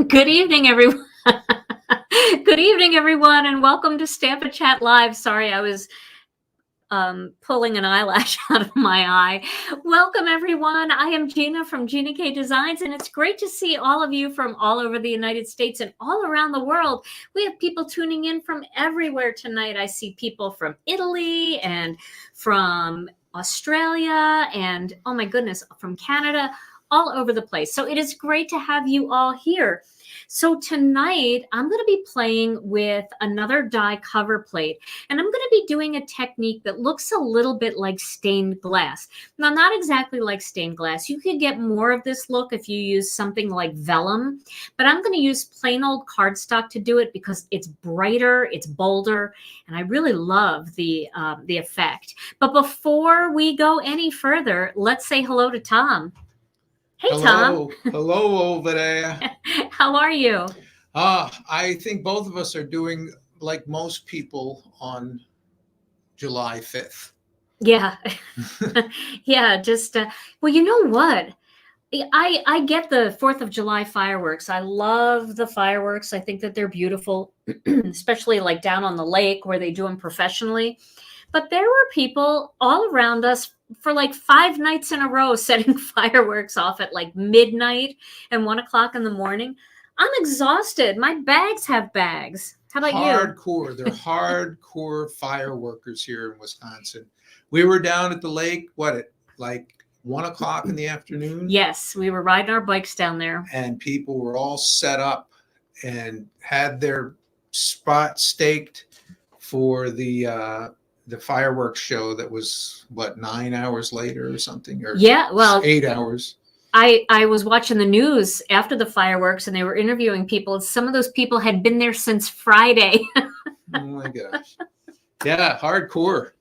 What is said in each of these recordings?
Good evening, everyone. Good evening, everyone, and welcome to Stampa Chat Live. Sorry, I was pulling an eyelash out of my eye. Welcome, everyone. I am Gina from Gina K Designs, and it's great to see all of you from all over the United States and all around the world. We have people tuning in from everywhere tonight. I see people from Italy and from Australia and, oh my goodness, from Canada, all over the place. So it is great to have you all here. So tonight, I'm going to be playing with another die cover plate, and I'm going to be doing a technique that looks a little bit like stained glass. Now, not exactly like stained glass. You could get more of this look if you use something like vellum, but I'm going to use plain old cardstock to do it because it's brighter, it's bolder, and I really love the effect. But before we go any further, let's say hello to Tom. Hey, Hello. Tom. Hello over there. How are you? I think both of us are doing like most people on July 5th. Yeah. Yeah, just, well, you know what? I get the 4th of July fireworks. I love the fireworks. I think that they're beautiful, especially like down on the lake where they do them professionally. But there were people all around us for like 5 nights in a row setting fireworks off at like midnight and 1 o'clock in the morning. I'm exhausted. My bags have bags. How about you? Hardcore. They're hardcore fireworkers here in Wisconsin. We were down at the lake, like 1 o'clock in the afternoon? Yes, we were riding our bikes down there. And people were all set up and had their spot staked for the fireworks show that was 9 hours later or something, or yeah, well, 8 hours. I was watching the news after the fireworks and they were interviewing people. Some of those people had been there since Friday. Oh my gosh. Yeah, hardcore.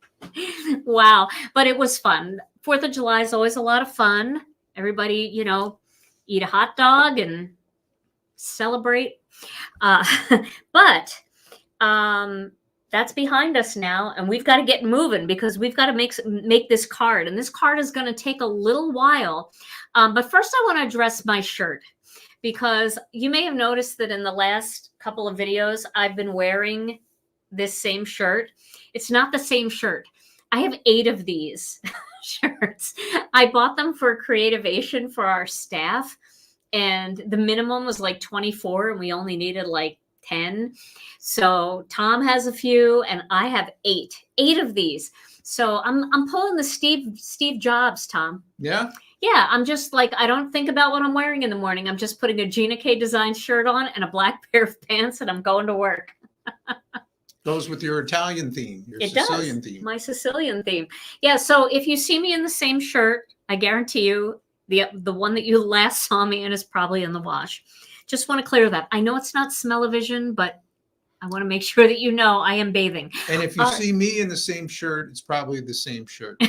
Wow. But it was fun. 4th of July is always a lot of fun. Everybody, eat a hot dog and celebrate. But that's behind us now, and we've got to get moving because we've got to make this card, and this card is going to take a little while. But first I want to address my shirt, because you may have noticed that in the last couple of videos I've been wearing this same shirt. It's not the same shirt. I have 8 of these shirts. I bought them for Creativation for our staff, and the minimum was like 24, and we only needed like 10. So Tom has a few and I have 8 of these. So I'm pulling the Steve Jobs, Tom. Yeah. Yeah. I'm just like, I don't think about what I'm wearing in the morning. I'm just putting a Gina K Designs shirt on and a black pair of pants, and I'm going to work. Goes with your Italian theme, your It Sicilian does. theme. My Sicilian theme. Yeah. So if you see me in the same shirt, I guarantee you the one that you last saw me in is probably in the wash. Just want to clear that. I know it's not smell-o-vision, but I want to make sure that you know I am bathing. And if you see me in the same shirt, it's probably the same shirt.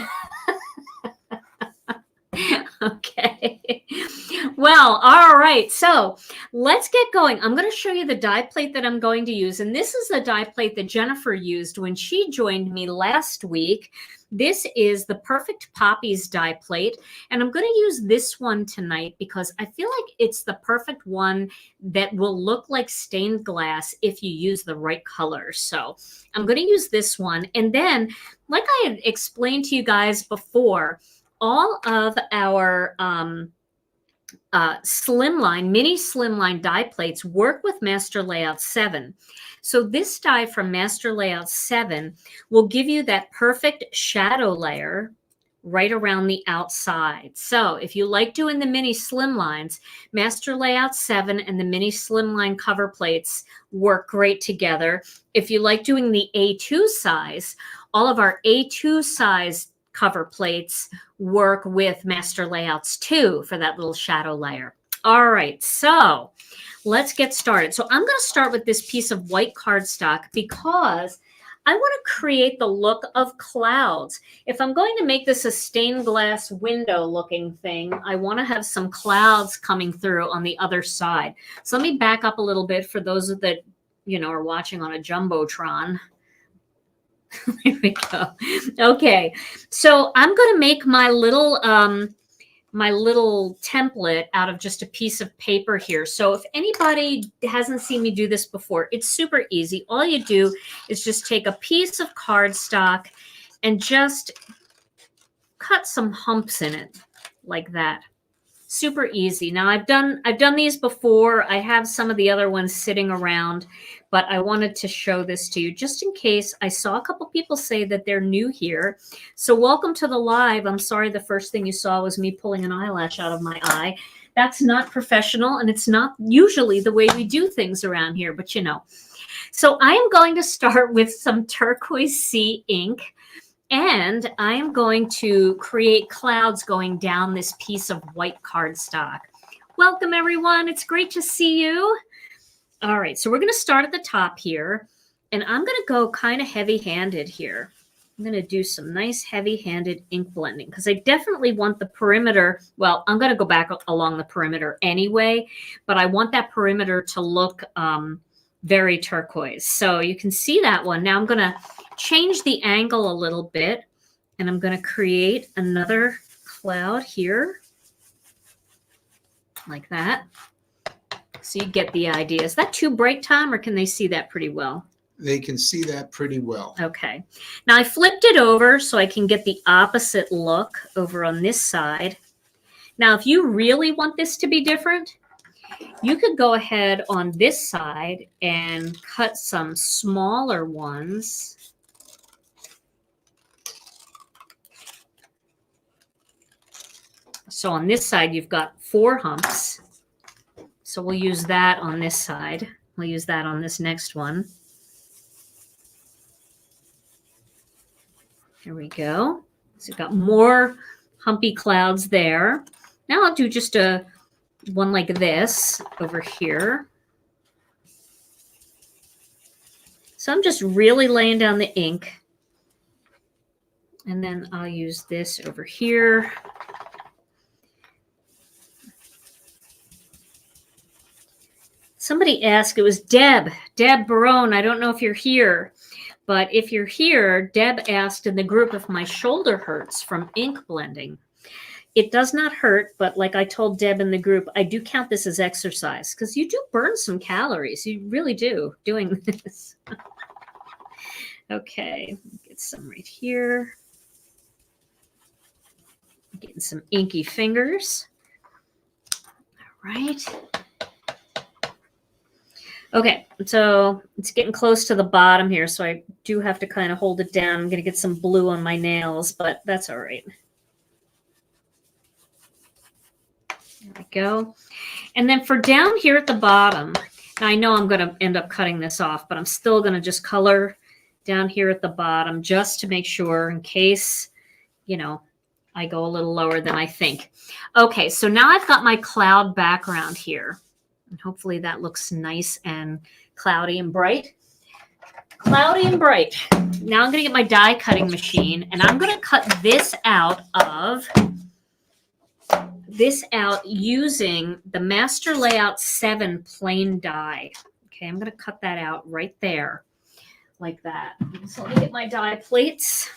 Okay. Well, all right. So let's get going. I'm going to show you the die plate that I'm going to use. And this is the die plate that Jennifer used when she joined me last week. This is the Perfect Poppies die plate. And I'm going to use this one tonight because I feel like it's the perfect one that will look like stained glass if you use the right color. So I'm going to use this one. And then, like I had explained to you guys before, all of our mini slimline die plates work with Master Layout 7. So this die from Master Layout 7 will give you that perfect shadow layer right around the outside. So if you like doing the mini slimlines, Master Layout 7 and the mini slimline cover plates work great together. If you like doing the A2 size, all of our A2 size cover plates work with master layouts too for that little shadow layer. All right, so let's get started. So I'm going to start with this piece of white cardstock because I want to create the look of clouds. If I'm going to make this a stained glass window looking thing, I want to have some clouds coming through on the other side. So let me back up a little bit for those that, are watching on a Jumbotron. There we go. Okay, so I'm going to make my little template out of just a piece of paper here. So if anybody hasn't seen me do this before, it's super easy. All you do is just take a piece of cardstock and just cut some humps in it like that. Super easy. Now I've done these before. I have some of the other ones sitting around, but I wanted to show this to you just in case. I saw a couple people say that they're new here. So welcome to the live. I'm sorry the first thing you saw was me pulling an eyelash out of my eye. That's not professional, and it's not usually the way we do things around here, but So I am going to start with some Turquoise Sea Ink. And I am going to create clouds going down this piece of white cardstock. Welcome, everyone. It's great to see you. All right, so we're going to start at the top here. And I'm going to go kind of heavy-handed here. I'm going to do some nice heavy-handed ink blending because I definitely want the perimeter. Well, I'm going to go back along the perimeter anyway, but I want that perimeter to look very turquoise. So you can see that one. Now I'm going to change the angle a little bit, and I'm going to create another cloud here like that. So you get the idea. Is that too bright, Tom, or can they see that pretty well? They can see that pretty well. Okay. Now I flipped it over so I can get the opposite look over on this side. Now, if you really want this to be different, you could go ahead on this side and cut some smaller ones. So on this side, you've got 4 humps. So we'll use that on this side. We'll use that on this next one. Here we go. So we've got more humpy clouds there. Now I'll do just one like this over here. So I'm just really laying down the ink. And then I'll use this over here. Somebody asked, it was Deb Barone. I don't know if you're here, but if you're here, Deb asked in the group if my shoulder hurts from ink blending. It does not hurt, but like I told Deb in the group, I do count this as exercise because you do burn some calories. You really do doing this. Okay, get some right here. Getting some inky fingers. All right. Okay, so it's getting close to the bottom here, so I do have to kind of hold it down. I'm going to get some blue on my nails, but that's all right. There we go. And then for down here at the bottom, now I know I'm going to end up cutting this off, but I'm still going to just color down here at the bottom just to make sure in case, I go a little lower than I think. Okay, so now I've got my cloud background here. And hopefully that looks nice and cloudy and bright. Cloudy and bright. Now I'm going to get my die cutting machine, and I'm going to cut this out using the Master Layout 7 plain die. Okay, I'm going to cut that out right there like that. So let me get my die plates.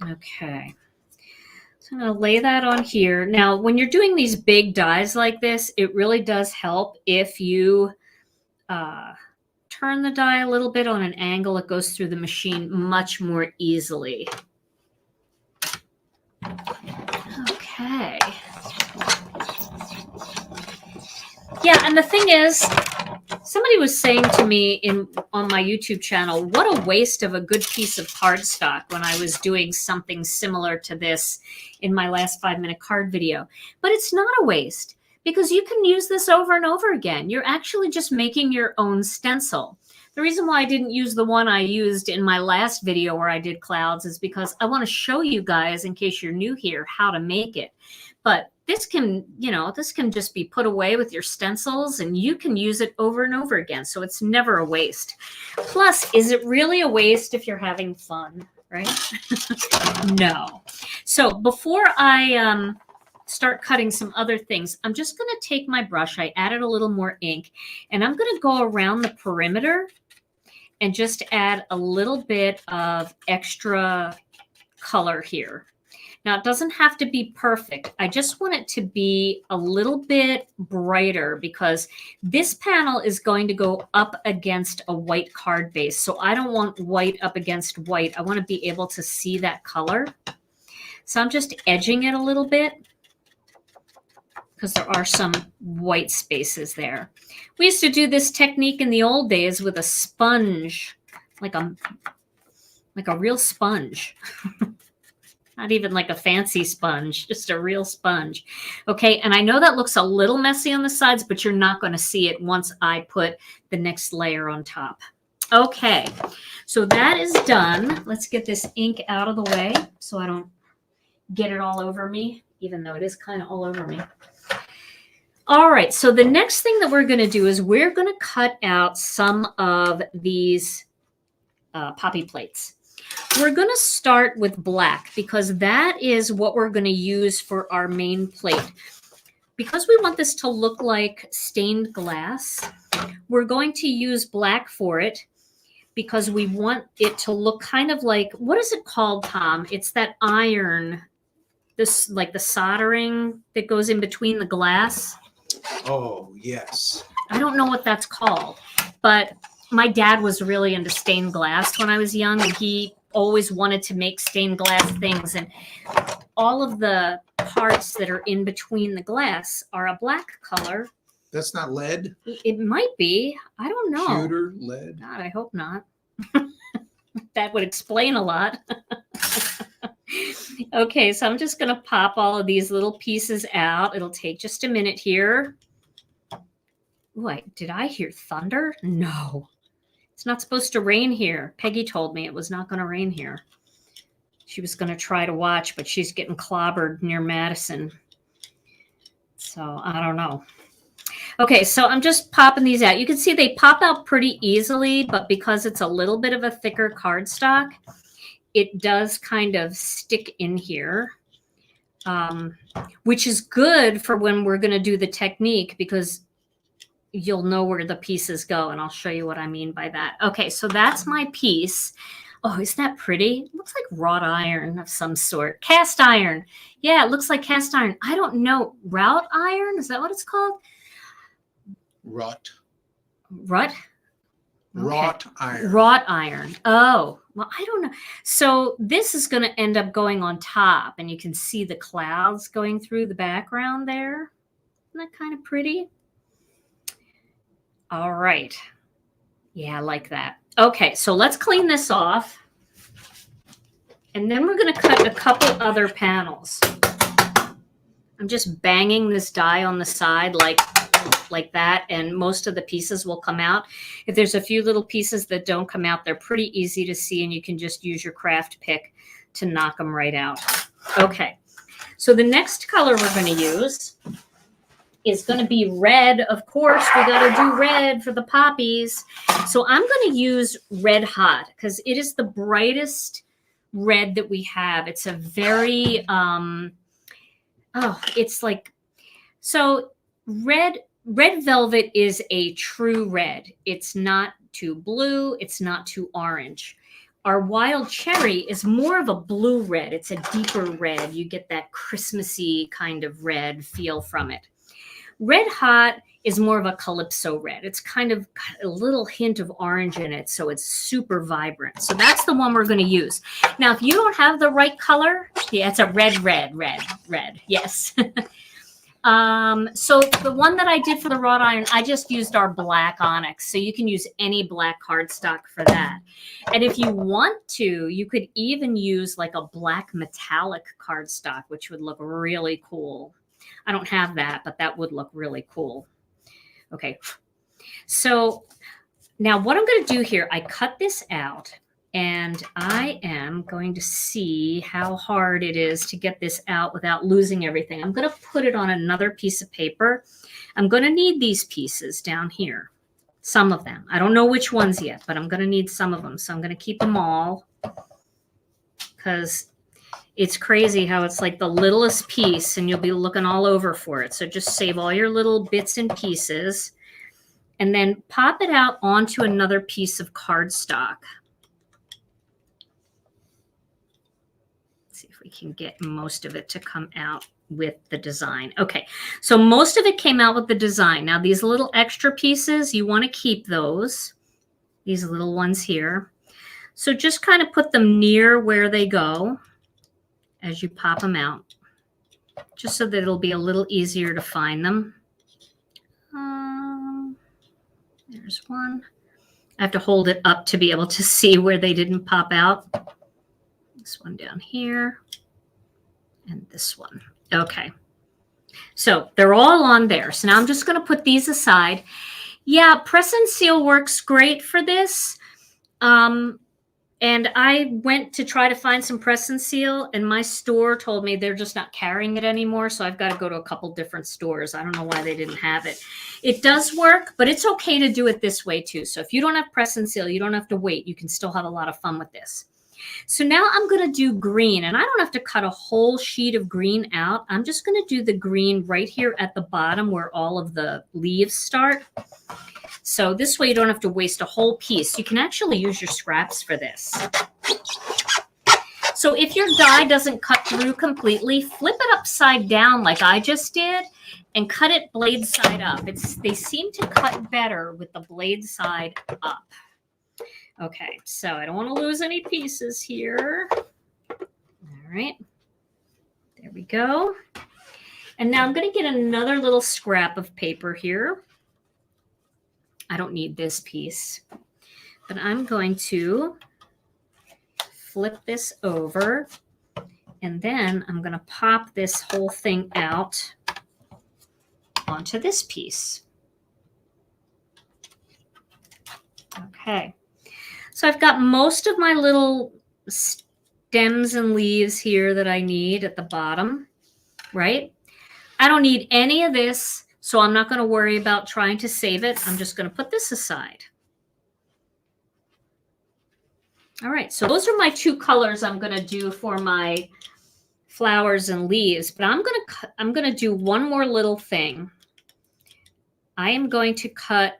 Okay. So I'm going to lay that on here. Now, when you're doing these big dies like this, it really does help if you turn the die a little bit on an angle. It goes through the machine much more easily. Okay. Yeah, and the thing is, somebody was saying to me on my YouTube channel, what a waste of a good piece of cardstock when I was doing something similar to this in my last 5-minute card video. But it's not a waste because you can use this over and over again. You're actually just making your own stencil. The reason why I didn't use the one I used in my last video where I did clouds is because I want to show you guys, in case you're new here, how to make it. But this can, you know, this can just be put away with your stencils and you can use it over and over again. So it's never a waste. Plus, is it really a waste if you're having fun, right? No. So before I start cutting some other things, I'm just going to take my brush. I added a little more ink and I'm going to go around the perimeter and just add a little bit of extra color here. Now, it doesn't have to be perfect. I just want it to be a little bit brighter because this panel is going to go up against a white card base. So I don't want white up against white. I want to be able to see that color. So I'm just edging it a little bit because there are some white spaces there. We used to do this technique in the old days with a sponge, like a real sponge. Not even like a fancy sponge, just a real sponge. Okay, and I know that looks a little messy on the sides, but you're not going to see it once I put the next layer on top. Okay, so that is done. Let's get this ink out of the way so I don't get it all over me, even though it is kind of all over me. All right, so the next thing that we're going to do is we're going to cut out some of these poppy plates. We're going to start with black because that is what we're going to use for our main plate. Because we want this to look like stained glass, we're going to use black for it because we want it to look kind of like, what is it called, Tom? It's that iron, this like the soldering that goes in between the glass. Oh, yes. I don't know what that's called, but my dad was really into stained glass when I was young, and he always wanted to make stained glass things. And all of the parts that are in between the glass are a black color. That's not lead? It might be. I don't know. Pewter, lead? God, I hope not. That would explain a lot. Okay, so I'm just going to pop all of these little pieces out. It'll take just a minute here. Wait, did I hear thunder? No. It's not supposed to rain here. Peggy told me it was not going to rain here. She was going to try to watch, but she's getting clobbered near Madison. So I don't know. Okay, so I'm just popping these out. You can see they pop out pretty easily, but because it's a little bit of a thicker cardstock, it does kind of stick in here, which is good for when we're going to do the technique because you'll know where the pieces go, and I'll show you what I mean by that. Okay, so that's my piece. Oh, isn't that pretty? It looks like wrought iron of some sort. Cast iron. Yeah, it looks like cast iron. I don't know. Wrought iron? Is that what it's called? Wrought. Rut? Okay. Wrought iron. Wrought iron. Oh, well, I don't know. So this is going to end up going on top, and you can see the clouds going through the background there. Isn't that kind of pretty? All right. Yeah, I like that. Okay, so let's clean this off. And then we're going to cut a couple other panels. I'm just banging this die on the side like that, and most of the pieces will come out. If there's a few little pieces that don't come out, they're pretty easy to see, and you can just use your craft pick to knock them right out. Okay, so the next color we're going to use is going to be red. Of course, we got to do red for the poppies. So I'm going to use Red Hot because it is the brightest red that we have. It's a very, it's like, so red velvet is a true red. It's not too blue. It's not too orange. Our wild cherry is more of a blue red. It's a deeper red. You get that Christmassy kind of red feel from it. Red Hot is more of a calypso red. It's kind of got a little hint of orange in it, so it's super vibrant. So that's the one we're going to use. Now, if you don't have the right color, yeah, it's a red. Yes. So the one that I did for the wrought iron, I just used our black onyx. So you can use any black cardstock for that. And if you want to, you could even use like a black metallic cardstock, which would look really cool. I don't have that, but that would look really cool. Okay. So Now what I'm going to do here, I cut this out and I am going to see how hard it is to get this out without losing everything. I'm going to put it on another piece of paper. I'm going to need these pieces down here. Some of them. I don't know which ones yet, but I'm going to need some of them. So I'm going to keep them all because it's crazy how it's like the littlest piece and you'll be looking all over for it. So just save all your little bits and pieces and then pop it out onto another piece of cardstock. Let's see if we can get most of it to come out with the design. Okay, so most of it came out with the design. Now these little extra pieces, you want to keep those, these little ones here. So just kind of put them near where they go as you pop them out, just so that it'll be a little easier to find them. There's one. I have to hold it up to be able to see where they didn't pop out. This one down here and this one. Okay, so they're all on there. So now I'm just going to put these aside. Yeah, press and seal works great for this. And I went to try to find some press and seal, and my store told me they're just not carrying it anymore. So I've got to go to a couple different stores. I don't know why they didn't have it. It does work, but it's okay to do it this way too. So if you don't have press and seal, you don't have to wait. You can still have a lot of fun with this. So now I'm going to do green, and I don't have to cut a whole sheet of green out. I'm just going to do the green right here at the bottom where all of the leaves start. So this way you don't have to waste a whole piece. You can actually use your scraps for this. So if your die doesn't cut through completely, flip it upside down like I just did and cut it blade side up. They seem to cut better with the blade side up. Okay, so I don't want to lose any pieces here. All right, there we go. And now I'm going to get another little scrap of paper here. I don't need this piece, but I'm going to flip this over, and then I'm going to pop this whole thing out onto this piece. Okay. So I've got most of my little stems and leaves here that I need at the bottom, right? I don't need any of this, so I'm not going to worry about trying to save it. I'm just going to put this aside. All right, so those are my two colors I'm going to do for my flowers and leaves, but I'm going to do one more little thing. I am going to cut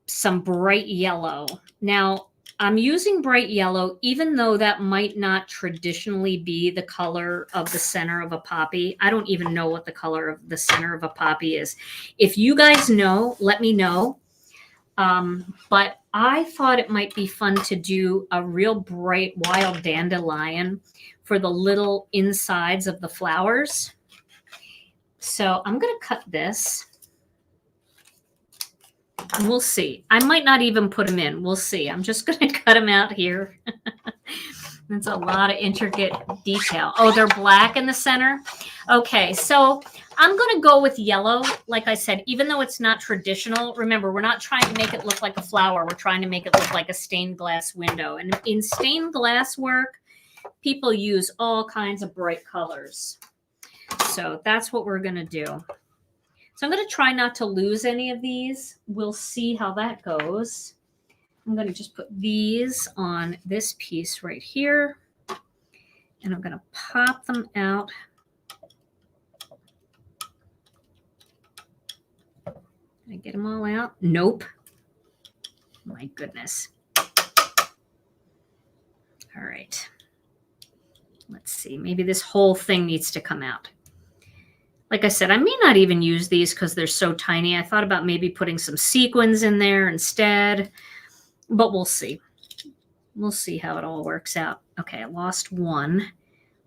some bright yellow. Now, I'm using bright yellow, even though that might not traditionally be the color of the center of a poppy. I don't even know what the color of the center of a poppy is. If you guys know, let me know. But I thought it might be fun to do a real bright wild dandelion for the little insides of the flowers. So I'm going to cut this. And we'll see. I might not even put them in. We'll see. I'm just going to cut them out here. That's a lot of intricate detail. Oh, they're black in the center. Okay, so I'm going to go with yellow. Like I said, even though it's not traditional, remember, we're not trying to make it look like a flower. We're trying to make it look like a stained glass window. And in stained glass work, people use all kinds of bright colors. So that's what we're going to do. So I'm going to try not to lose any of these. We'll see how that goes. I'm going to just put these on this piece right here. And I'm going to pop them out. Can I get them all out? Nope. My goodness. All right. Let's see. Maybe this whole thing needs to come out. Like I said, I may not even use these because they're so tiny. I thought about maybe putting some sequins in there instead, but we'll see. We'll see how it all works out. Okay, I lost one.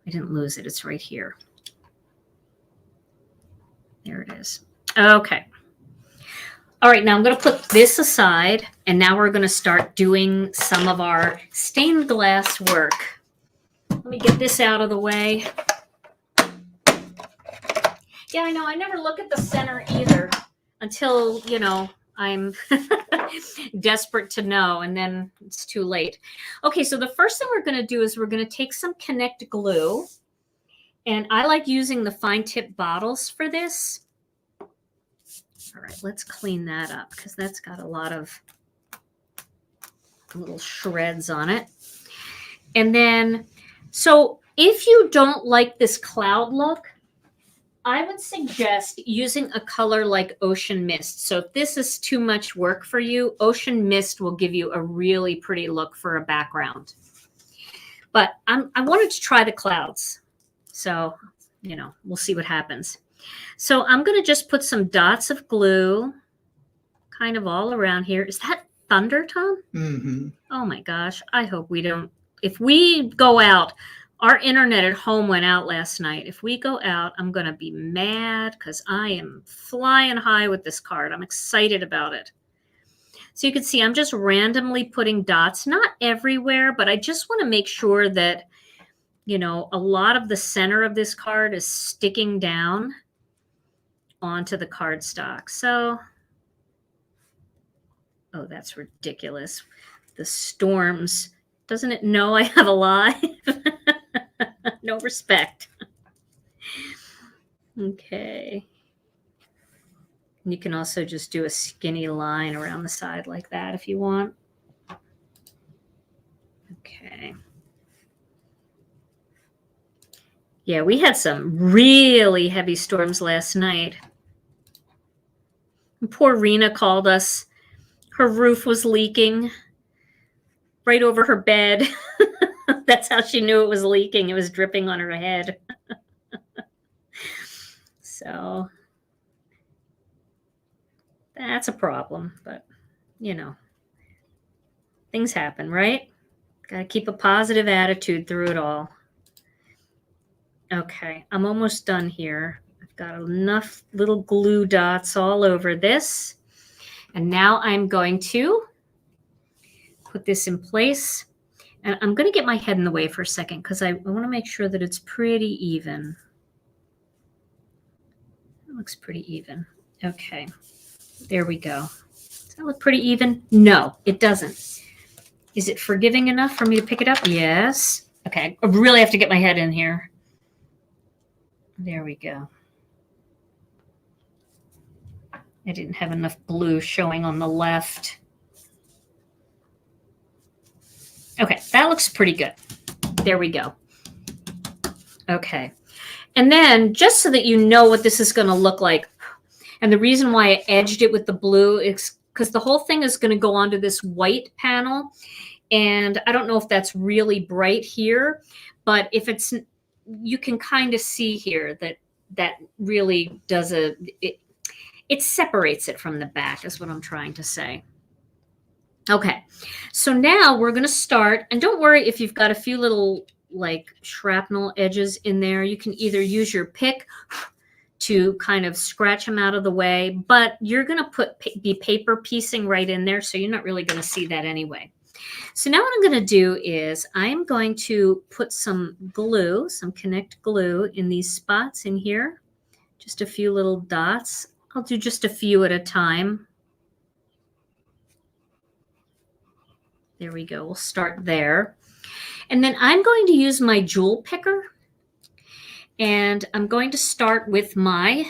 I didn't lose it. It's right here. There it is. Okay. All right, now I'm going to put this aside, and now we're going to start doing some of our stained glass work. Let me get this out of the way. Yeah, I know. I never look at the center either until, you know, I'm desperate to know, and then it's too late. Okay, so the first thing we're going to do is we're going to take some Connect glue, and I like using the fine tip bottles for this. All right, let's clean that up because that's got a lot of little shreds on it. And then, so if you don't like this cloud look, I would suggest using a color like Ocean Mist. So if this is too much work for you, Ocean Mist will give you a really pretty look for a background. But I wanted to try the clouds. So, you know, we'll see what happens. So I'm going to just put some dots of glue kind of all around here. Is that thunder, Tom? Mm-hmm. Oh my gosh. I hope we don't. If we go out, our internet at home went out last night. If we go out, I'm going to be mad because I am flying high with this card. I'm excited about it. So you can see I'm just randomly putting dots, not everywhere, but I just want to make sure that, you know, a lot of the center of this card is sticking down onto the cardstock. So, oh, that's ridiculous. The storms. Doesn't it know I have a live? No respect. Okay. You can also just do a skinny line around the side like that if you want. Okay. Yeah, we had some really heavy storms last night. And poor Rena called us. Her roof was leaking right over her bed. That's how she knew it was leaking. It was dripping on her head. So that's a problem, but you know, things happen, right? Got to keep a positive attitude through it all. Okay, I'm almost done here. I've got enough little glue dots all over this. And now I'm going to put this in place. And I'm going to get my head in the way for a second because I want to make sure that it's pretty even. It looks pretty even. Okay, there we go. Does that look pretty even? No, it doesn't. Is it forgiving enough for me to pick it up? Yes. Okay, I really have to get my head in here. There we go. I didn't have enough blue showing on the left. Okay, that looks pretty good. There we go. Okay. And then just so that you know what this is going to look like, and the reason why I edged it with the blue is because the whole thing is going to go onto this white panel. And I don't know if that's really bright here, but if it's, you can kind of see here that really does it separates it from the back is what I'm trying to say. Okay, so now we're going to start, and don't worry if you've got a few little like shrapnel edges in there. You can either use your pick to kind of scratch them out of the way, but you're going to be paper piecing right in there, so you're not really going to see that anyway. So now what I'm going to do is I'm going to put some glue, some Connect glue in these spots in here, just a few little dots. I'll do just a few at a time. There we go. We'll start there. And then I'm going to use my jewel picker. And I'm going to start with my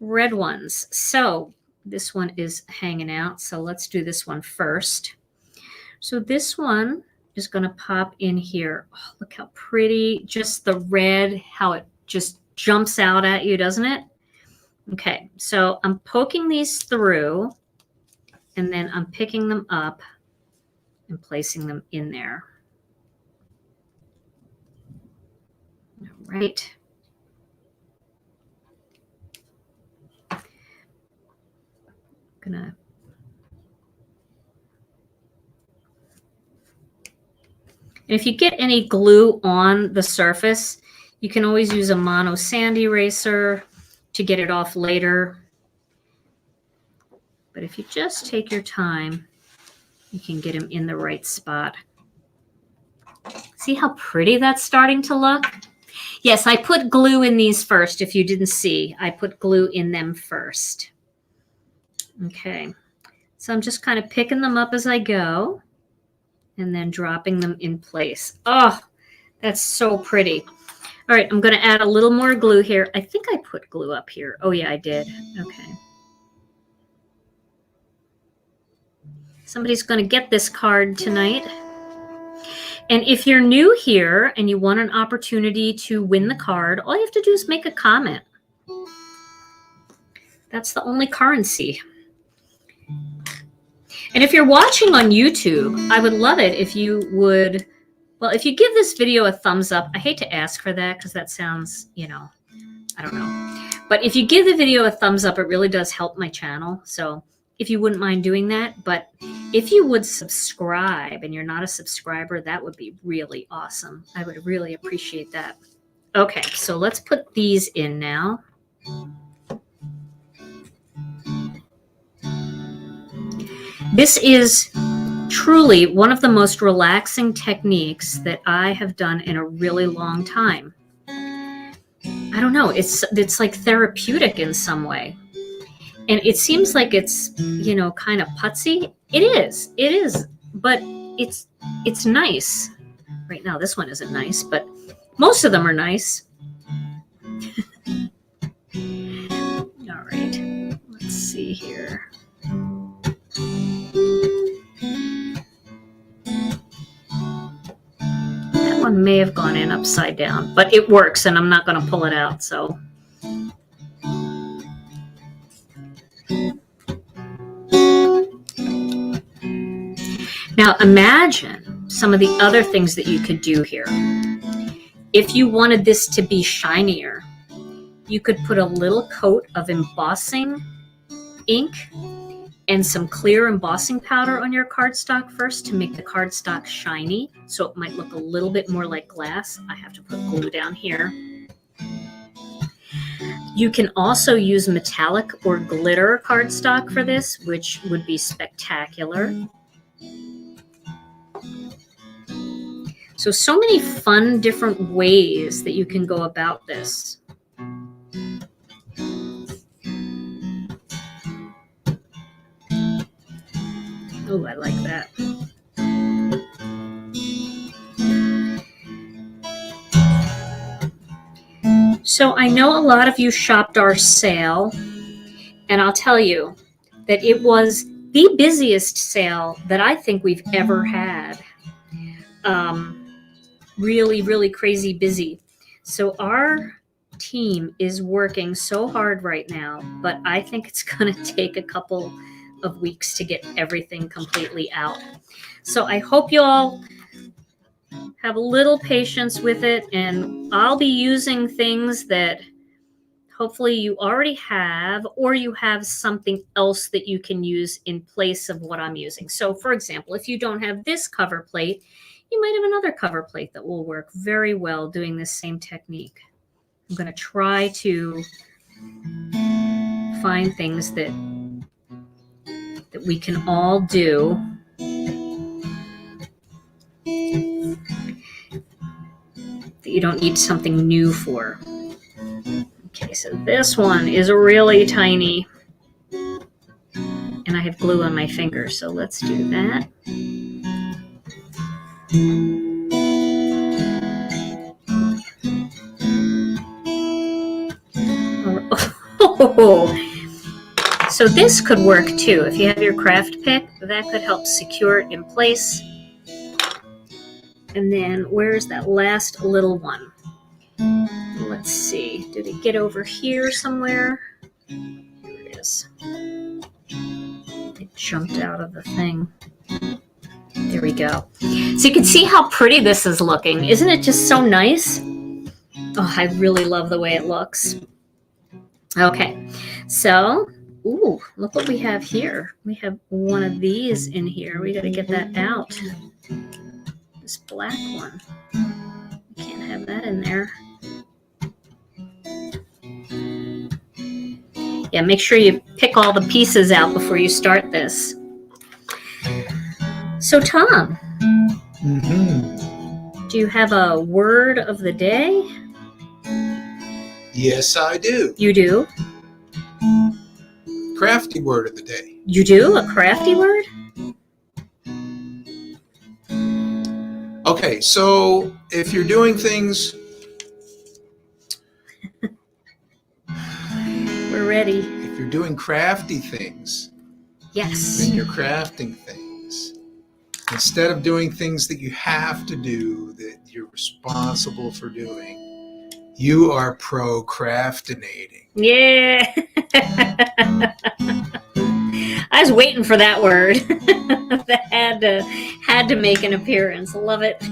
red ones. So this one is hanging out. So let's do this one first. So this one is going to pop in here. Oh, look how pretty. Just the red, how it just jumps out at you, doesn't it? Okay, so I'm poking these through, and then I'm picking them up and placing them in there. All right. And if you get any glue on the surface, you can always use a mono sand eraser to get it off later. But if you just take your time, you can get them in the right spot. See how pretty that's starting to look? Yes, I put glue in these first. If you didn't see, I put glue in them first. Okay. So I'm just kind of picking them up as I go and then dropping them in place. Oh, that's so pretty. All right, I'm going to add a little more glue here. I think I put glue up here. Oh, yeah, I did. Okay. Somebody's going to get this card tonight. And if you're new here and you want an opportunity to win the card, all you have to do is make a comment. That's the only currency. And if you're watching on YouTube, I would love it if you would, well, if you give this video a thumbs up. I hate to ask for that because that sounds, I don't know. But if you give the video a thumbs up, it really does help my channel. So if you wouldn't mind doing that. But if you would subscribe and you're not a subscriber, that would be really awesome. I would really appreciate that. Okay, so let's put these in now. This is truly one of the most relaxing techniques that I have done in a really long time. I don't know, it's like therapeutic in some way. And it seems like it's, kind of putsy. It is, but it's nice. Right now, this one isn't nice, but most of them are nice. All right, let's see here. That one may have gone in upside down, but it works, and I'm not going to pull it out, so. Now imagine some of the other things that you could do here. If you wanted this to be shinier, you could put a little coat of embossing ink and some clear embossing powder on your cardstock first to make the cardstock shiny, so it might look a little bit more like glass. I have to put glue down here. You can also use metallic or glitter cardstock for this, which would be spectacular. So many fun different ways that you can go about this. Oh, I like that. So I know a lot of you shopped our sale, and I'll tell you that it was the busiest sale that I think we've ever had. Really, really crazy busy. So our team is working so hard right now, but I think it's going to take a couple of weeks to get everything completely out. So I hope you all have a little patience with it, and I'll be using things that hopefully you already have, or you have something else that you can use in place of what I'm using. So for example, if you don't have this cover plate, you might have another cover plate that will work very well doing this same technique. I'm going to try to find things that we can all do. That you don't need something new for. Okay, so this one is really tiny. And I have glue on my finger, so let's do that. Oh. So this could work too. If you have your craft pick, that could help secure it in place. And then where's that last little one? Let's see. Did it get over here somewhere? Here it is. It jumped out of the thing. There we go. So you can see how pretty this is looking. Isn't it just so nice? Oh, I really love the way it looks. Okay, so, ooh, look what we have here. We have one of these in here. We got to get that out. This black one. We can't have that in there. Yeah, make sure you pick all the pieces out before you start this. So, Tom, do you have a word of the day? Yes, I do. You do? Crafty word of the day. You do? A crafty word? Okay, so if you're doing things, We're ready. if you're doing crafty things, Yes. when you're crafting things, instead of doing things that you have to do, that you're responsible for doing, you are procrastinating. Yeah. I was waiting for that word. That had to make an appearance. Love it.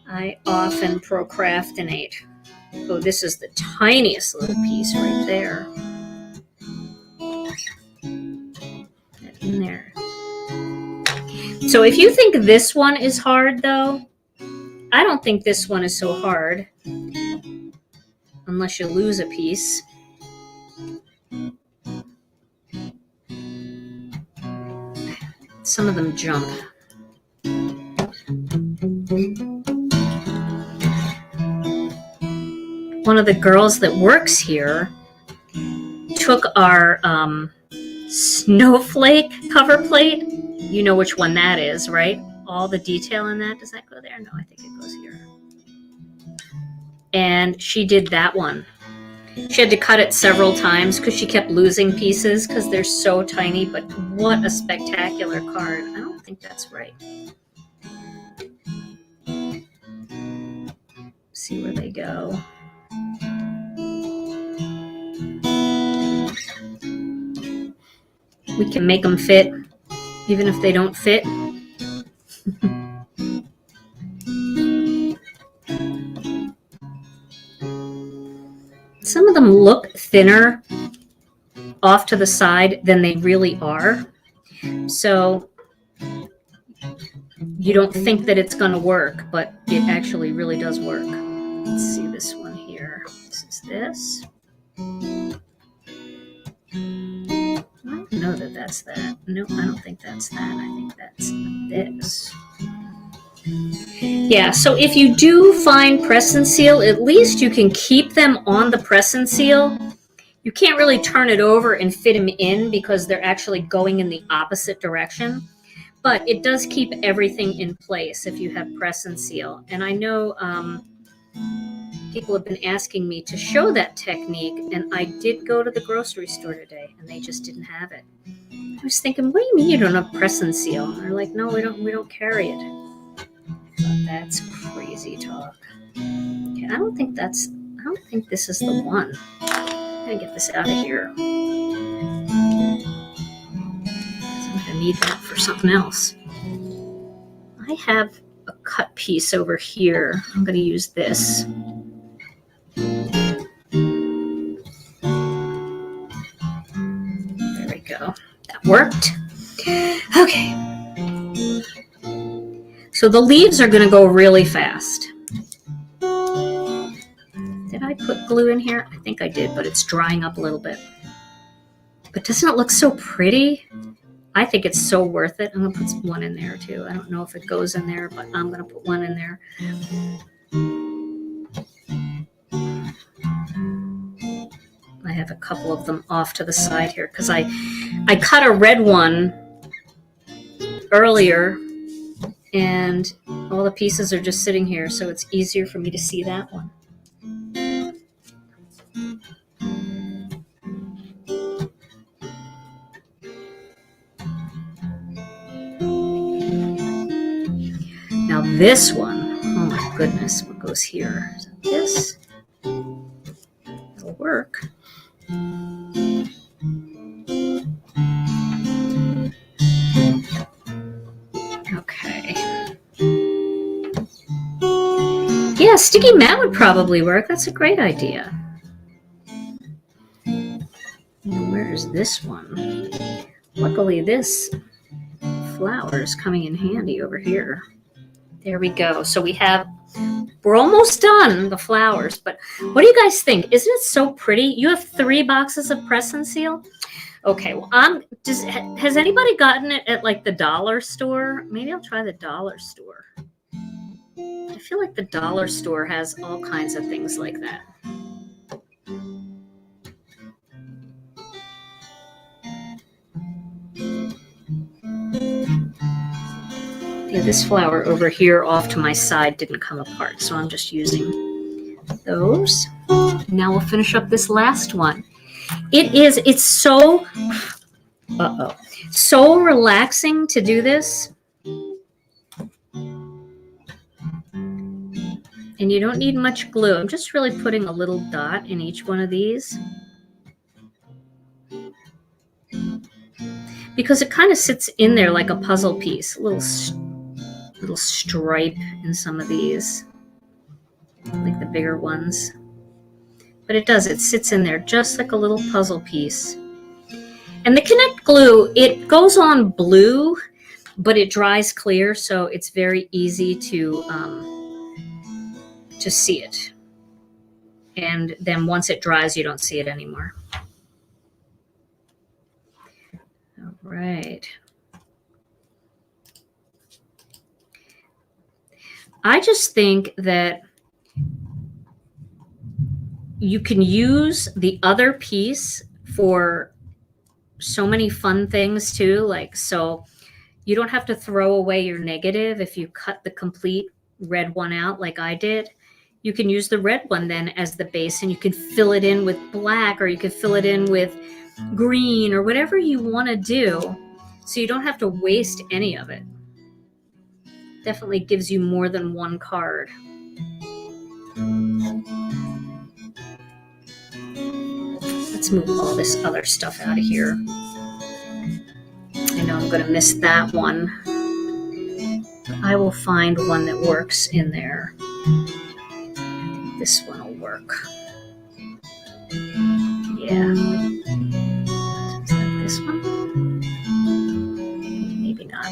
I often procrastinate. Oh, this is the tiniest little piece right there. Get in there. So if you think this one is hard, though, I don't think this one is so hard. Unless you lose a piece. Some of them jump. One of the girls that works here took our snowflake cover plate. You know which one that is, right? All the detail in that. Does that go there? No, I think it goes here. And she did that one. She had to cut it several times because she kept losing pieces because they're so tiny, but what a spectacular card. I don't think that's right. See where they go. We can make them fit, even if they don't fit. Some of them look thinner off to the side than they really are. So you don't think that it's going to work, but it actually really does work. Let's see this one here. This is this. I don't know that that's that. No, I don't think that's that. I think that's this. Yeah, so if you do find press and seal, at least you can keep them on the press and seal. You can't really turn it over and fit them in because they're actually going in the opposite direction. But it does keep everything in place if you have press and seal. And I know people have been asking me to show that technique, and I did go to the grocery store today, and they just didn't have it. I was thinking, what do you mean you don't have press and seal? And they're like, no, we don't carry it. But that's crazy talk. Okay, I don't think this is the one. I'm gonna get this out of here. I'm gonna need that for something else. I have a cut piece over here. I'm gonna use this. There we go. That worked. Okay. So the leaves are going to go really fast. Did I put glue in here? I think I did, but it's drying up a little bit. But doesn't it look so pretty? I think it's so worth it. I'm going to put one in there too. I don't know if it goes in there, but I'm going to put one in there. I have a couple of them off to the side here because I cut a red one earlier and all the pieces are just sitting here, so it's easier for me to see that one. Now this one, oh my goodness, what goes here? So this, it'll work. Okay. Yeah, sticky mat would probably work. That's a great idea. Where is this one? Luckily, this flower is coming in handy over here. There we go. So we're almost done, the flowers. But what do you guys think? Isn't it so pretty? You have 3 boxes of press and seal? Okay, well, has anybody gotten it at like the dollar store? Maybe I'll try the dollar store. I feel like the dollar store has all kinds of things like that. Yeah, this flower over here off to my side didn't come apart, so I'm just using those. Now we'll finish up this last one. It's so, so relaxing to do this. And you don't need much glue. I'm just really putting a little dot in each one of these, because it kind of sits in there like a puzzle piece. A little stripe in some of these, like the bigger ones. But it sits in there just like a little puzzle piece. And the Connect glue, it goes on blue, but it dries clear, so it's very easy to see it. And then once it dries, you don't see it anymore. All right. I just think that you can use the other piece for so many fun things too. Like, so you don't have to throw away your negative if you cut the complete red one out like I did. You can use the red one then as the base, and you can fill it in with black, or you can fill it in with green, or whatever you want to do. So you don't have to waste any of it. Definitely gives you more than one card. Let's move all this other stuff out of here. I know I'm going to miss that one. I will find one that works in there. This one will work. Yeah. This one? Maybe not.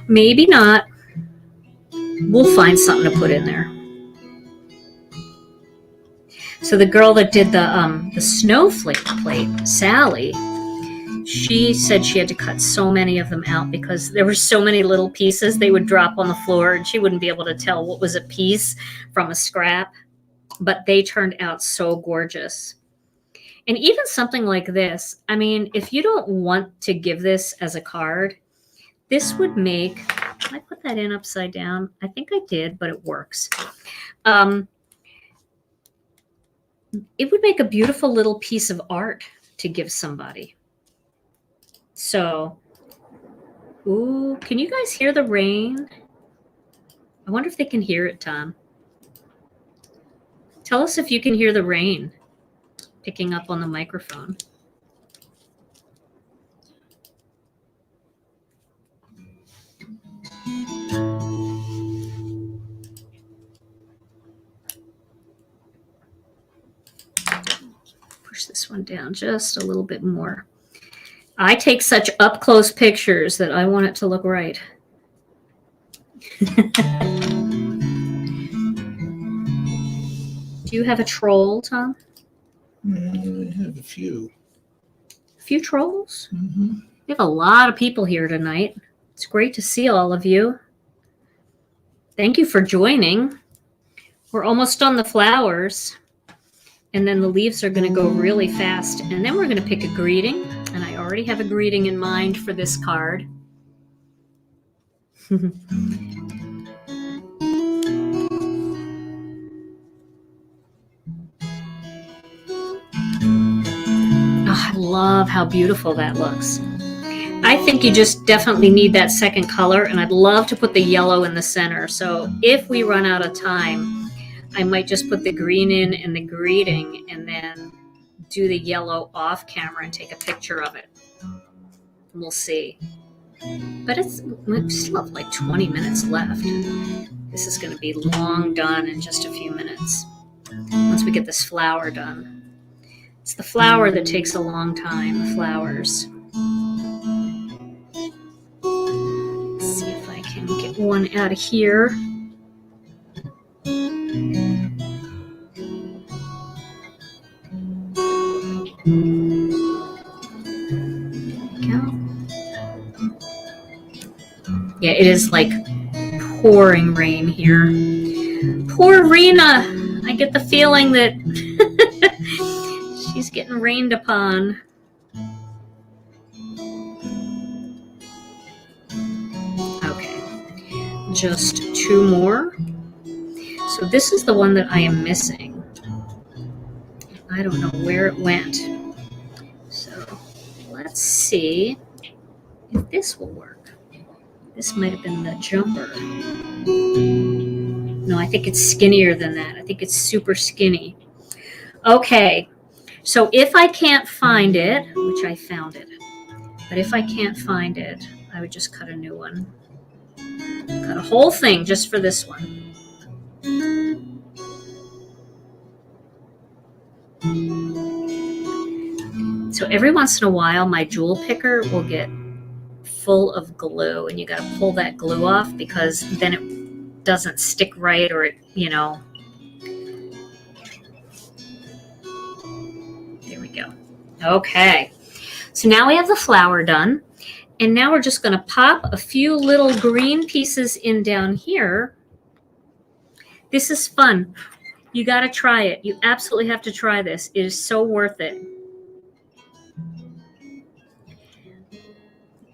Maybe not. We'll find something to put in there. So the girl that did the snowflake plate, Sally, she said she had to cut so many of them out because there were so many little pieces they would drop on the floor, and she wouldn't be able to tell what was a piece from a scrap. But they turned out so gorgeous. And even something like this, I mean, if you don't want to give this as a card, this would make, did I put that in upside down? I think I did, but it works. It would make a beautiful little piece of art to give somebody. So, ooh, can you guys hear the rain? I wonder if they can hear it, Tom. Tell us if you can hear the rain picking up on the microphone. Push this one down just a little bit more. I take such up-close pictures that I want it to look right. Do you have a troll, Tom? I have a few. A few trolls? Mm-hmm. We have a lot of people here tonight. It's great to see all of you. Thank you for joining. We're almost on the flowers. And then the leaves are going to go really fast. And then we're going to pick a greeting. And I already have a greeting in mind for this card. Oh, I love how beautiful that looks. I think you just definitely need that second color. And I'd love to put the yellow in the center. So if we run out of time, I might just put the green in and the greeting, and then do the yellow off camera and take a picture of it. We'll see. But we still have like 20 minutes left. This is going to be long done in just a few minutes once we get this flower done. It's the flower that takes a long time, the flowers. Let's see if I can get one out of here. Yeah, it is like pouring rain here. Poor Rena. I get the feeling that she's getting rained upon. Okay. just 2 more. So this is the one that I am missing. I don't know where it went. So let's see if this will work. This might have been the jumper. No, I think it's skinnier than that. I think it's super skinny. Okay, so if I can't find it, which I found it, but if I can't find it, I would just cut a new one. Cut a whole thing just for this one. So every once in a while, my jewel picker will get full of glue, and you got to pull that glue off because then it doesn't stick right, or it, you know. There we go. Okay. So now we have the flower done, and now we're just going to pop a few little green pieces in down here. This is fun. You got to try it. You absolutely have to try this. It is so worth it.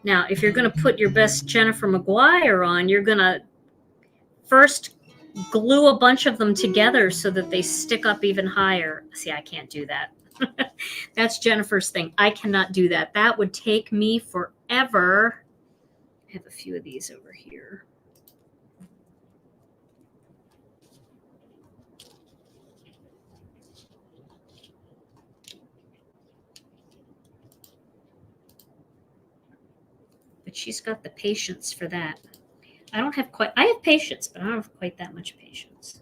Now, if you're going to put your best Jennifer Maguire on, you're going to first glue a bunch of them together so that they stick up even higher. See, I can't do that. That's Jennifer's thing. I cannot do that. That would take me forever. I have a few of these over here. But she's got the patience for that. I have patience, but I don't have quite that much patience.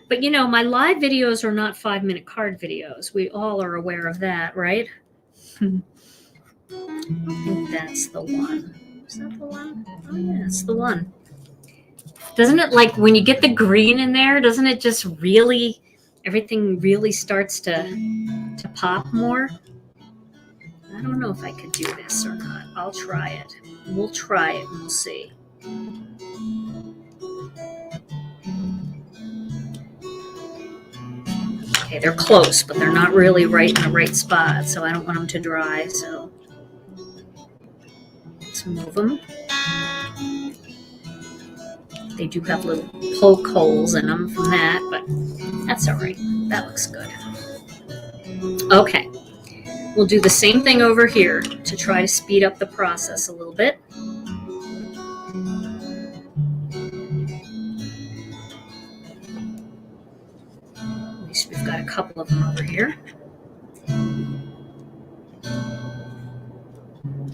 But you know, my live videos are not 5-minute card videos. We all are aware of that, right? I think that's the one. Is that the one? Oh yeah, it's the one. Doesn't it, like when you get the green in there, doesn't it just really, everything really starts to pop more? I don't know if I could do this or not. I'll try it. We'll try it and we'll see. Okay, they're close, but they're not really right in the right spot, so I don't want them to dry, so let's move them. They do have little poke holes in them from that, but that's all right. That looks good. Okay, we'll do the same thing over here to try to speed up the process a little bit. At least we've got a couple of them over here.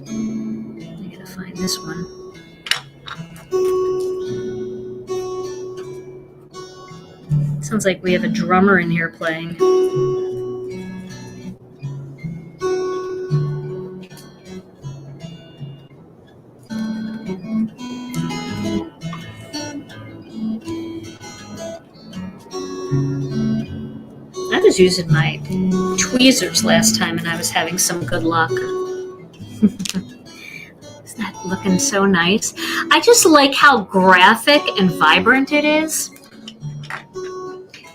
I gotta find this one. Sounds like we have a drummer in here playing. I was using my tweezers last time and I was having some good luck. Isn't that looking so nice? I just like how graphic and vibrant it is.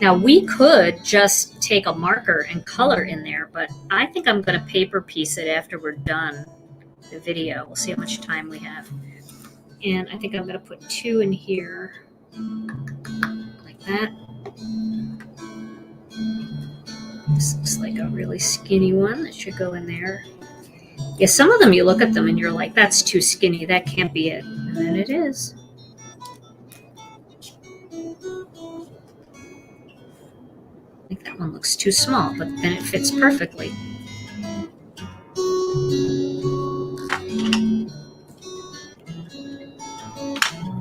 Now we could just take a marker and color in there, but I think I'm going to paper piece it after we're done the video. We'll see how much time we have. And I think I'm going to put 2 in here, like that. This looks like a really skinny one that should go in there. Yeah, some of them you look at them and you're like, that's too skinny. That can't be it. And then it is. I think that one looks too small, but then it fits perfectly. Ooh,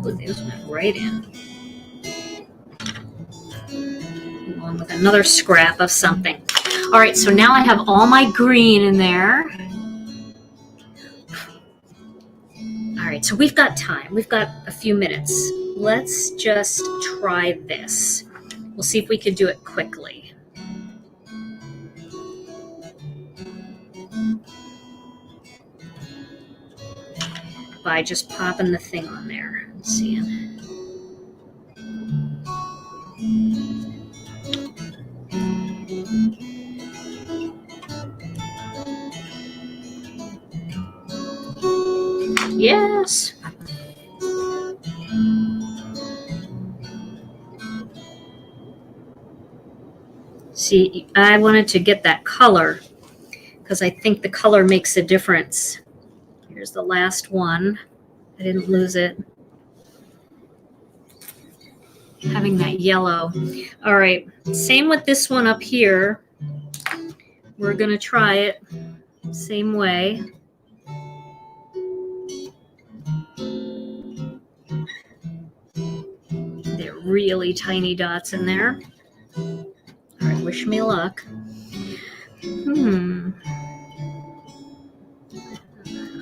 those went right in. Along with another scrap of something. All right, so now I have all my green in there. All right, so we've got time. We've got a few minutes. Let's just try this. We'll see if we can do it quickly. By just popping the thing on there and seeing. Yes. See, I wanted to get that color because I think the color makes a difference. Here's the last one. I didn't lose it. Having that yellow. All right, same with this one up here. We're going to try it same way. They're really tiny dots in there. All right, wish me luck. How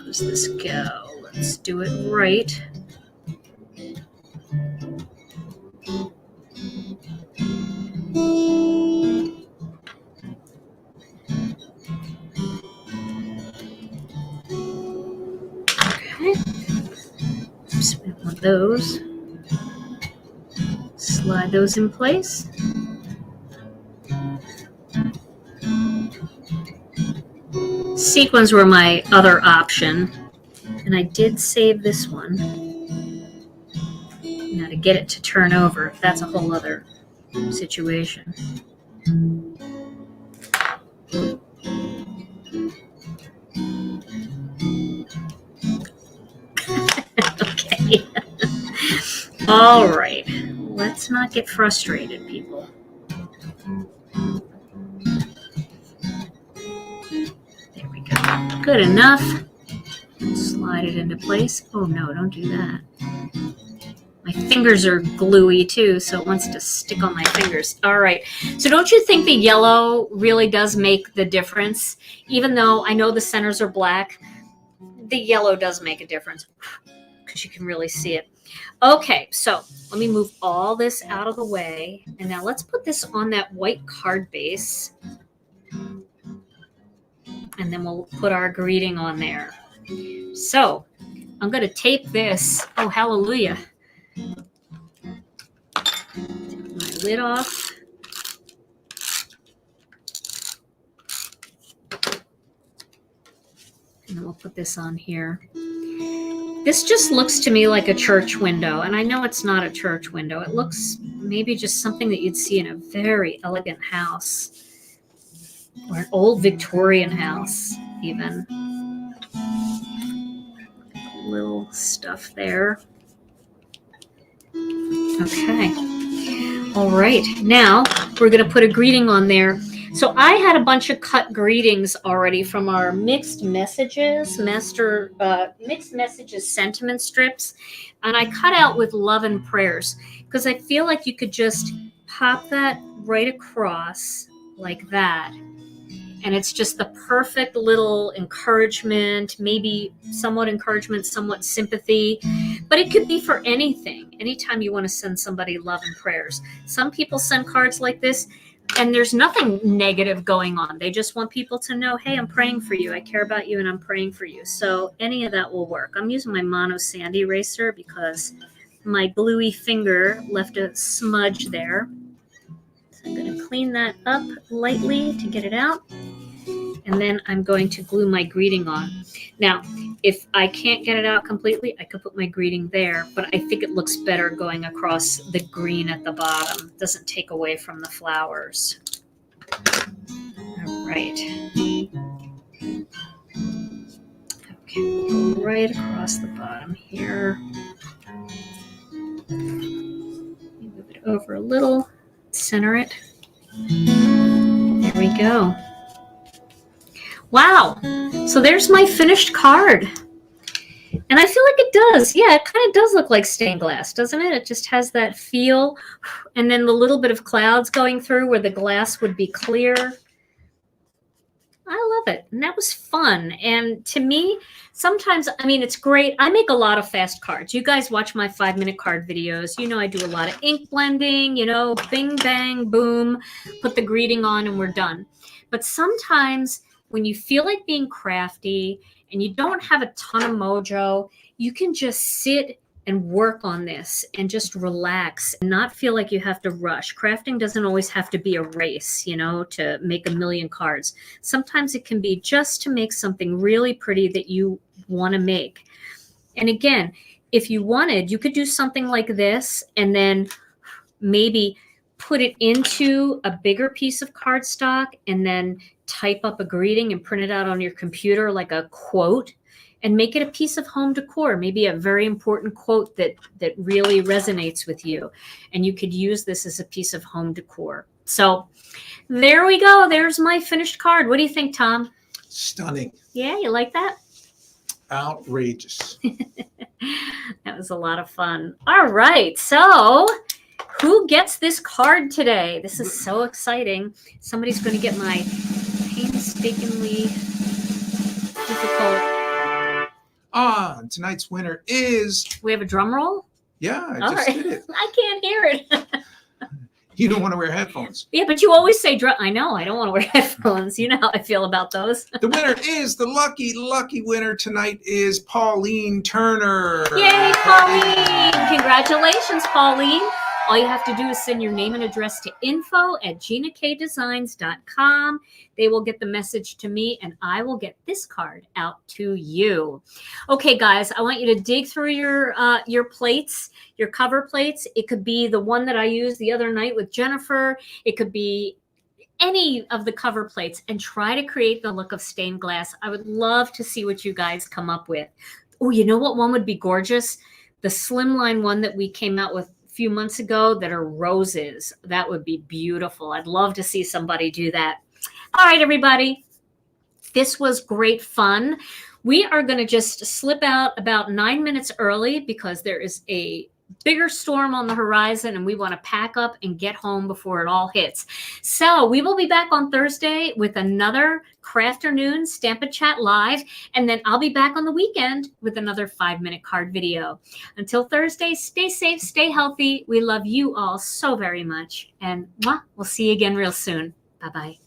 does this go? Let's do it right. Okay. Spin one of those. Slide those in place. Sequins were my other option, and I did save this one. Now to get it to turn over, that's a whole other situation. Okay. All right. Let's not get frustrated, people. There we go. Good enough. Slide it into place. Oh no, don't do that. My fingers are gluey too, so it wants to stick on my fingers. All right. So don't you think the yellow really does make the difference? Even though I know the centers are black, the yellow does make a difference because you can really see it. Okay, so let me move all this out of the way. And now let's put this on that white card base. And then we'll put our greeting on there. So I'm going to tape this. Oh, hallelujah. Take my lid off. And then we'll put this on here. This just looks to me like a church window, and I know it's not a church window. It looks maybe just something that you'd see in a very elegant house, or an old Victorian house, even. Little stuff there. Okay. All right. Now we're going to put a greeting on there. So I had a bunch of cut greetings already from our mixed messages sentiment strips, and I cut out with love and prayers because I feel like you could just pop that right across like that, and it's just the perfect little encouragement, maybe somewhat encouragement, somewhat sympathy, but it could be for anything. Anytime you want to send somebody love and prayers. Some people send cards like this and there's nothing negative going on. They just want people to know, hey, I'm praying for you. I care about you and I'm praying for you. So any of that will work. I'm using my Mono Sand Eraser because my gluey finger left a smudge there. So I'm going to clean that up lightly to get it out. And then I'm going to glue my greeting on. Now, if I can't get it out completely, I could put my greeting there, but I think it looks better going across the green at the bottom. It doesn't take away from the flowers. All right. Okay, right across the bottom here. Move it over a little, center it. There we go. Wow. So there's my finished card. And I feel like it does. Yeah, it kind of does look like stained glass, doesn't it? It just has that feel. And then the little bit of clouds going through where the glass would be clear. I love it. And that was fun. And to me, sometimes, I mean, it's great. I make a lot of fast cards. You guys watch my 5-minute card videos. You know, I do a lot of ink blending, you know, bing, bang, boom, put the greeting on and we're done. But sometimes when you feel like being crafty and you don't have a ton of mojo, you can just sit and work on this and just relax and not feel like you have to rush. Crafting doesn't always have to be a race, you know, to make a million cards. Sometimes it can be just to make something really pretty that you want to make. And again, if you wanted, you could do something like this and then maybe put it into a bigger piece of cardstock and then type up a greeting and print it out on your computer like a quote and make it a piece of home decor, maybe a very important quote that really resonates with you. And you could use this as a piece of home decor. So there we go. There's my finished card. What do you think, Tom? Stunning. Yeah, you like that? Outrageous. That was a lot of fun. All right. So who gets this card today? This is so exciting. Somebody's going to get my painstakingly difficult. Tonight's winner is... We have a drum roll? Yeah, I just did it. I can't hear it. You don't want to wear headphones. Yeah, but you always say drum. I know. I don't want to wear headphones. You know how I feel about those. The winner is, the lucky winner tonight is Pauline Turner. Yay, Pauline. Congratulations, Pauline. All you have to do is send your name and address to info@ginakdesigns.com. They will get the message to me, and I will get this card out to you. Okay, guys, I want you to dig through your plates, your cover plates. It could be the one that I used the other night with Jennifer. It could be any of the cover plates, and try to create the look of stained glass. I would love to see what you guys come up with. Oh, you know what one would be gorgeous? The slimline one that we came out with few months ago that are roses. That would be beautiful. I'd love to see somebody do that. All right, everybody. This was great fun. We are going to just slip out about 9 minutes early because there is a bigger storm on the horizon and we want to pack up and get home before it all hits. So we will be back on Thursday with another Crafternoon Stampin' Chat Live, and then I'll be back on the weekend with another 5-minute card video. Until Thursday, stay safe, stay healthy. We love you all so very much, and we'll see you again real soon. Bye-bye.